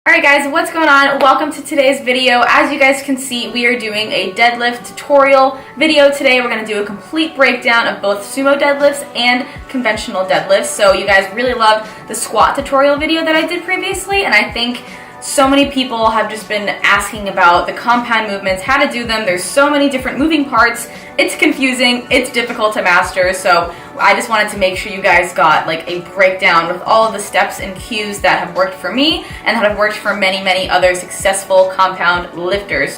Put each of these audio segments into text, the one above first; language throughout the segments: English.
Alright guys, what's going on? Welcome to today's video. As you guys can see, we are doing a deadlift tutorial video today. We're going to do a complete breakdown of both sumo deadlifts and conventional deadlifts. So you guys really loved the squat tutorial video that I did previously, and I think so many people have just been asking about the compound movements, how to do them. There's so many different moving parts. It's confusing, it's difficult to master, so I just wanted to make sure you guys got like a breakdown with all of the steps and cues that have worked for me and that have worked for many, many other successful compound lifters.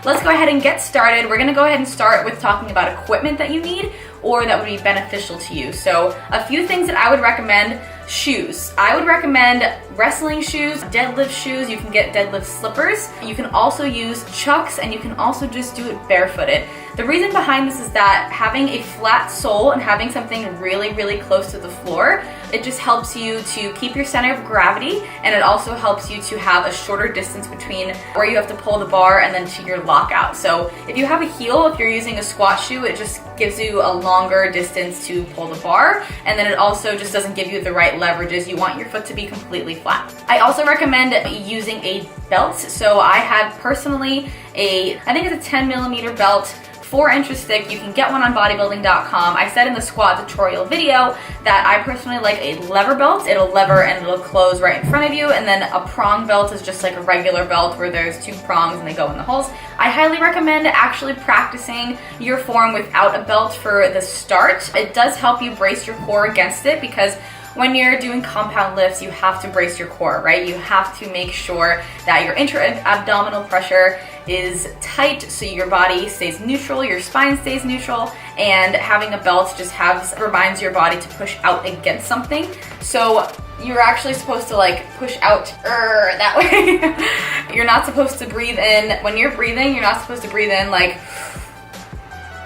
Let's go ahead and get started. We're going to go ahead and start with talking about equipment that you need or that would be beneficial to you. So a few things that I would recommend. Shoes. I would recommend wrestling shoes, deadlift shoes. You can get deadlift slippers. You can also use chucks, and you can also just do it barefooted. The reason behind this is that having a flat sole and having something really, really close to the floor, it just helps you to keep your center of gravity, and it also helps you to have a shorter distance between where you have to pull the bar and then to your lockout. So if you have a heel, if you're using a squat shoe, it just gives you a longer distance to pull the bar, and then it also just doesn't give you the right leverages. You want your foot to be completely flat. I also recommend using a belt. So I had personally I think it's a 10 millimeter belt, 4-inch thick. You can get one on bodybuilding.com. I said in the squat tutorial video that I personally like a lever belt. It'll lever and it'll close right in front of you, and then a prong belt is just like a regular belt where there's 2 prongs and they go in the holes. I highly recommend actually practicing your form without a belt for the start. It does help you brace your core against it, because when you're doing compound lifts, you have to brace your core, right? You have to make sure that your intra-abdominal pressure is tight so your body stays neutral, your spine stays neutral, and having a belt just reminds your body to push out against something. So you're actually supposed to like push out that way. You're not supposed to breathe in. When you're breathing, you're not supposed to breathe in like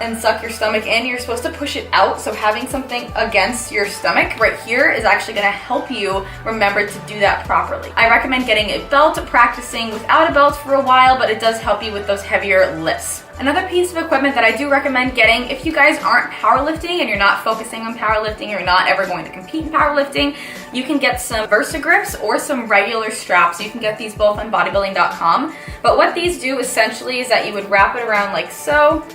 and suck your stomach in. You're supposed to push it out. So having something against your stomach right here is actually going to help you remember to do that properly. I recommend getting a belt, practicing without a belt for a while, but it does help you with those heavier lifts. Another piece of equipment that I do recommend getting, if you guys aren't powerlifting and you're not focusing on powerlifting, you're not ever going to compete in powerlifting, you can get some Versa grips or some regular straps. You can get these both on bodybuilding.com. But what these do essentially is that you would wrap it around like so.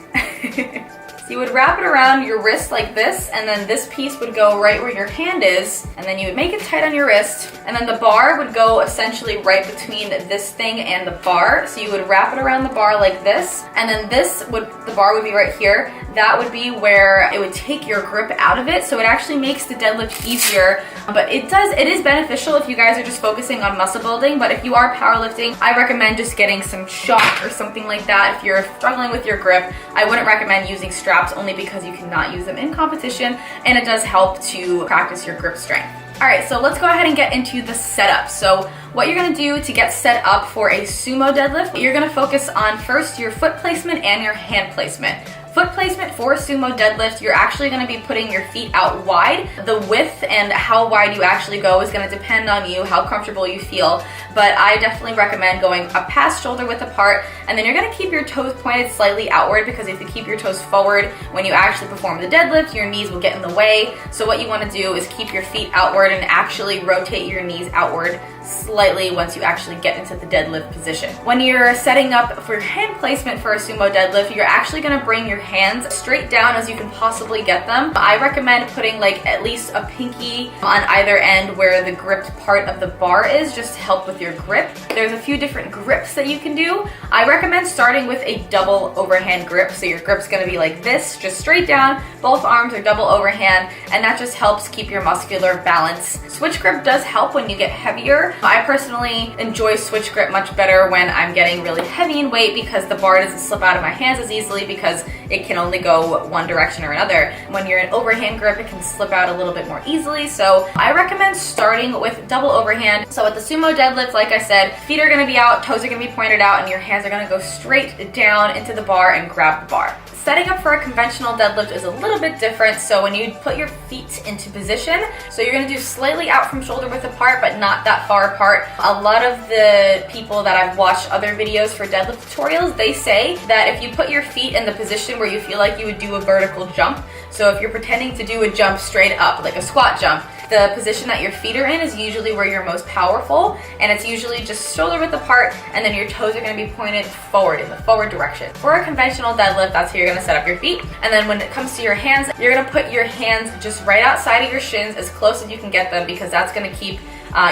You would wrap it around your wrist like this, and then this piece would go right where your hand is, and then you would make it tight on your wrist, and then the bar would go essentially right between this thing and the bar. So you would wrap it around the bar like this, and then the bar would be right here. That would be where it would take your grip out of it, so it actually makes the deadlift easier. But it is beneficial if you guys are just focusing on muscle building. But if you are powerlifting, I recommend just getting some shock or something like that. If you're struggling with your grip, I wouldn't recommend using straps, only because you cannot use them in competition, and it does help to practice your grip strength. Alright, so let's go ahead and get into the setup. So what you're going to do to get set up for a sumo deadlift, you're going to focus on first your foot placement and your hand placement. Foot placement for a sumo deadlift, you're actually going to be putting your feet out wide. The width and how wide you actually go is going to depend on you, how comfortable you feel. But I definitely recommend going up past shoulder width apart, and then you're going to keep your toes pointed slightly outward, because if you keep your toes forward when you actually perform the deadlift, your knees will get in the way. So what you want to do is keep your feet outward and actually rotate your knees outward slightly once you actually get into the deadlift position. When you're setting up for your hand placement for a sumo deadlift, you're actually going to bring your hands straight down as you can possibly get them. I recommend putting like at least a pinky on either end where the gripped part of the bar is, just to help with your grip. There's a few different grips that you can do. I recommend starting with a double overhand grip. So your grip's going to be like this, just straight down. Both arms are double overhand, and that just helps keep your muscular balance. Switch grip does help when you get heavier. I personally enjoy switch grip much better when I'm getting really heavy in weight, because the bar doesn't slip out of my hands as easily, because it can only go one direction or another. When you're in overhand grip, it can slip out a little bit more easily. So I recommend starting with double overhand. So with the sumo deadlift, deadlift, like I said, feet are gonna be out, toes are gonna be pointed out, and your hands are gonna go straight down into the bar and grab the bar. Setting up for a conventional deadlift is a little bit different. So when you put your feet into position, so you're gonna do slightly out from shoulder width apart, but not that far apart. A lot of the people that I've watched other videos for deadlift tutorials, they say that if you put your feet in the position where you feel like you would do a vertical jump, so if you're pretending to do a jump straight up, like a squat jump, the position that your feet are in is usually where you're most powerful, and it's usually just shoulder width apart, and then your toes are gonna be pointed forward, in the forward direction. For a conventional deadlift, that's how you're gonna set up your feet. And then when it comes to your hands, you're gonna put your hands just right outside of your shins, as close as you can get them, because that's gonna keep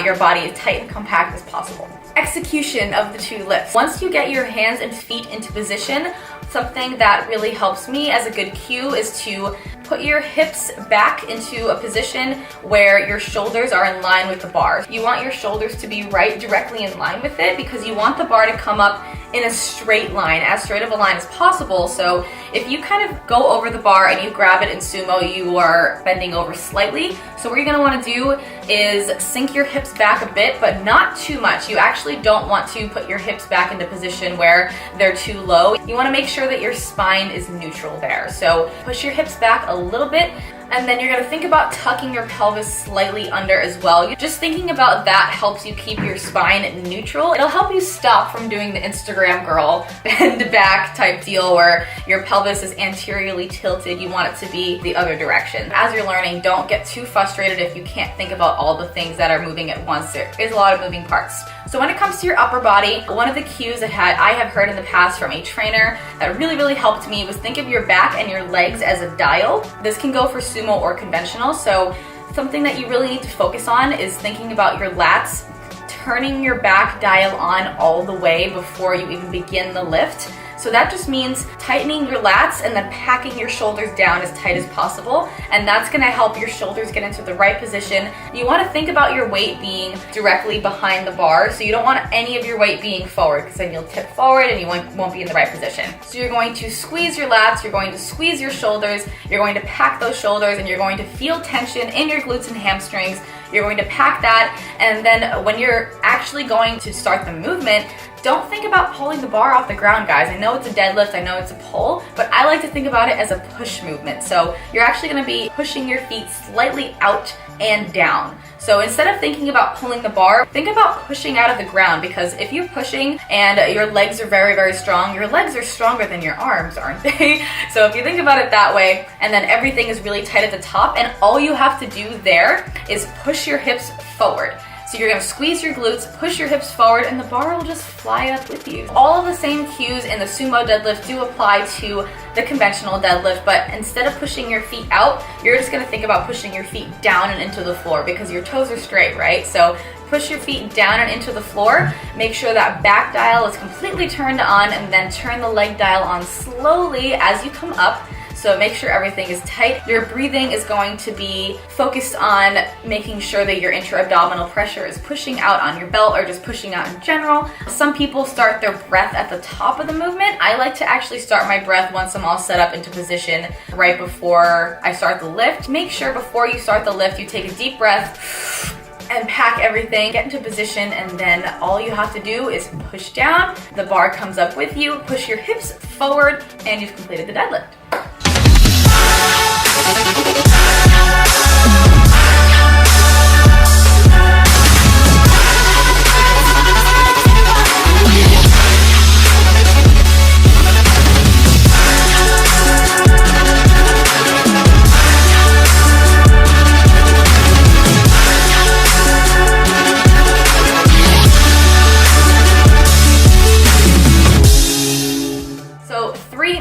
your body as tight and compact as possible. Execution of the two lifts. Once you get your hands and feet into position, something that really helps me as a good cue is to put your hips back into a position where your shoulders are in line with the bar. You want your shoulders to be right directly in line with it, because you want the bar to come up in a straight line, as straight of a line as possible. So if you kind of go over the bar and you grab it in sumo, you are bending over slightly. So what you're gonna wanna do is sink your hips back a bit, but not too much. You actually don't want to put your hips back into position where they're too low. You wanna make sure that your spine is neutral there. So push your hips back a little bit, and then you're gonna think about tucking your pelvis slightly under as well. Just thinking about that helps you keep your spine neutral. It'll help you stop from doing the Instagram girl bend back type deal where your pelvis is anteriorly tilted. You want it to be the other direction. As you're learning, don't get too frustrated if you can't think about all the things that are moving at once. There is a lot of moving parts. So when it comes to your upper body, one of the cues that I have heard in the past from a trainer that really helped me was think of your back and your legs as a dial. This can go for sumo or conventional. So something that you really need to focus on is thinking about your lats, turning your back dial on all the way before you even begin the lift. So that just means tightening your lats and then packing your shoulders down as tight as possible. And that's gonna help your shoulders get into the right position. You wanna think about your weight being directly behind the bar. So you don't want any of your weight being forward, because then you'll tip forward and you won't be in the right position. So you're going to squeeze your lats, you're going to squeeze your shoulders, you're going to pack those shoulders, and you're going to feel tension in your glutes and hamstrings. You're going to pack that, and then when you're actually going to start the movement, don't think about pulling the bar off the ground, guys. I know it's a deadlift, I know it's a pull, but I like to think about it as a push movement. So you're actually gonna be pushing your feet slightly out and down. So instead of thinking about pulling the bar, think about pushing out of the ground, because if you're pushing and your legs are very strong, your legs are stronger than your arms, aren't they? So if you think about it that way, and then everything is really tight at the top, and all you have to do there is push your hips forward. So you're gonna squeeze your glutes, push your hips forward, and the bar will just fly up with you. All of the same cues in the sumo deadlift do apply to the conventional deadlift, but instead of pushing your feet out, you're just gonna think about pushing your feet down and into the floor, because your toes are straight, right? So push your feet down and into the floor. Make sure that back dial is completely turned on, and then turn the leg dial on slowly as you come up. So make sure everything is tight. Your breathing is going to be focused on making sure that your intra-abdominal pressure is pushing out on your belt, or just pushing out in general. Some people start their breath at the top of the movement. I like to actually start my breath once I'm all set up into position right before I start the lift. Make sure before you start the lift, you take a deep breath and pack everything, get into position, and then all you have to do is push down, the bar comes up with you, push your hips forward, and you've completed the deadlift.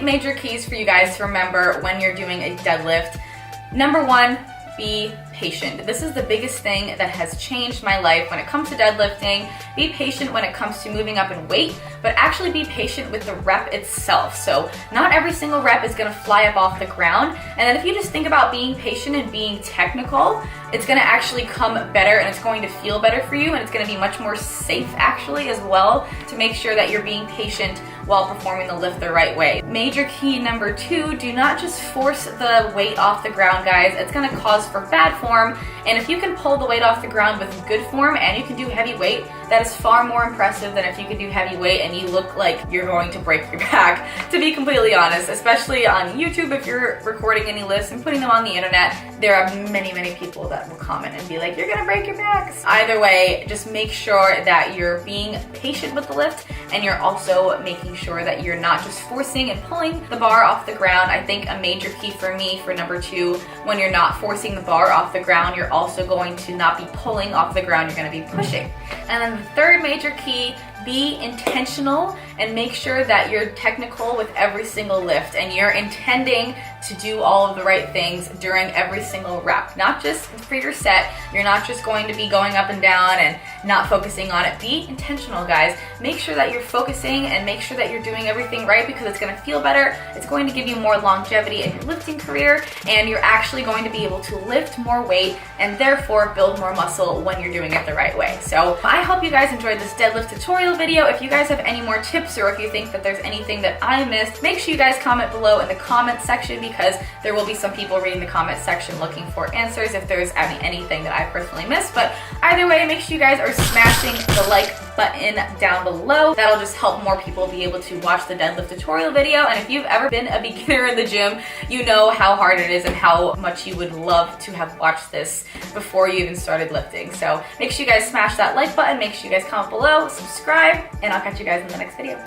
Major keys for you guys to remember when you're doing a deadlift. Number one, be patient. This is the biggest thing that has changed my life when it comes to deadlifting. Be patient when it comes to moving up in weight, but actually be patient with the rep itself. So not every single rep is gonna fly up off the ground. And then if you just think about being patient and being technical, it's gonna actually come better, and it's going to feel better for you, and it's gonna be much more safe actually as well, to make sure that you're being patient while performing the lift the right way. Major key number two, do not just force the weight off the ground, guys. It's gonna cause for bad form, and if you can pull the weight off the ground with good form and you can do heavy weight, that is far more impressive than if you can do heavy weight and you look like you're going to break your back, to be completely honest, especially on YouTube. If you're recording any lifts and putting them on the internet, there are many people that will comment and be like, you're gonna break your backs. Either way, just make sure that you're being patient with the lift, and you're also making sure that you're not just forcing and pulling the bar off the ground. I think a major key for me for number 2, when you're not forcing the bar off the ground, you're also going to not be pulling off the ground, you're going to be pushing. And then the third major key, be intentional and make sure that you're technical with every single lift and you're intending to do all of the right things during every single rep. Not just for your set, you're not just going to be going up and down and not focusing on it. Be intentional, guys. Make sure that you're focusing and make sure that you're doing everything right, because it's going to feel better, it's going to give you more longevity in your lifting career, and you're actually going to be able to lift more weight and therefore build more muscle when you're doing it the right way. So I hope you guys enjoyed this deadlift tutorial video. If you guys have any more tips, or if you think that there's anything that I missed, make sure you guys comment below in the comment section, because there will be some people reading the comment section looking for answers if there's anything that I personally missed. But either way, make sure you guys are smashing the like button down below. That'll just help more people be able to watch the deadlift tutorial video. And if you've ever been a beginner in the gym, you know how hard it is and how much you would love to have watched this before you even started lifting. So make sure you guys smash that like button, make sure you guys comment below, subscribe, and I'll catch you guys in the next video.